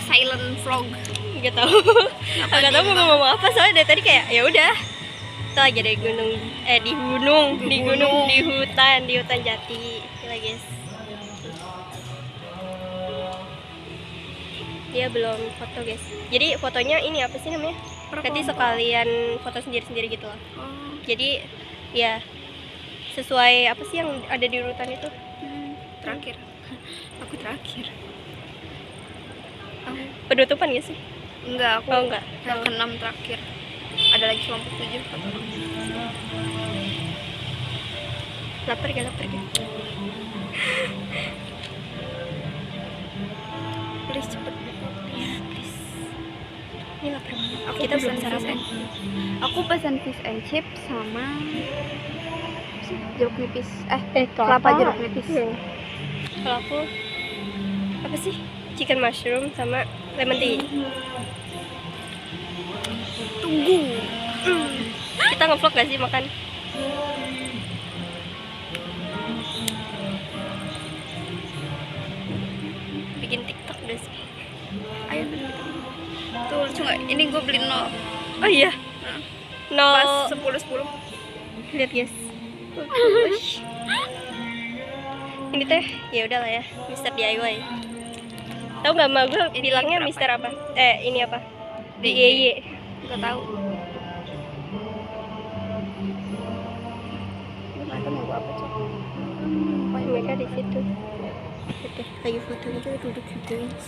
silent vlog. Gak tau. Gak tau mau ngomong apa soalnya dari tadi kayak ya udah. Kita lagi ada di hutan jati. Gila guys. Dia belum foto guys. Jadi fotonya ini apa sih namanya? Nanti sekalian foto sendiri-sendiri gitu loh. Jadi ya sesuai apa sih yang ada di urutan itu? Terakhir. Aku terakhir. Penutupan gak sih? Enggak, aku enggak. Yang ke-6 terakhir. Ada lagi kelompok 7 atau Lapar gak? Please cepet. Ya, please. Ini lapar banget. Kita belum sarapan. Aku pesan fish and chips sama jeruk nipis. Kelapa jeruk nipis. Kalau aku apa sih? Chicken mushroom sama lemon tea. Tunggu. Kita ngevlog gak sih makan? Bikin TikTok deh sih. Ayo. Tuh, coba ini gue beli 0. Oh iya. Pas 10. 10. Lihat guys. Ini teh ya udahlah ya, Mister DIY. Tahu nggak mah gue bilangnya berapa? Mister apa? Ini apa? DIY. Enggak tahu. Nggak tahu mau apa coba. Mereka di situ. Lagi foto gitu duduk gitu guys.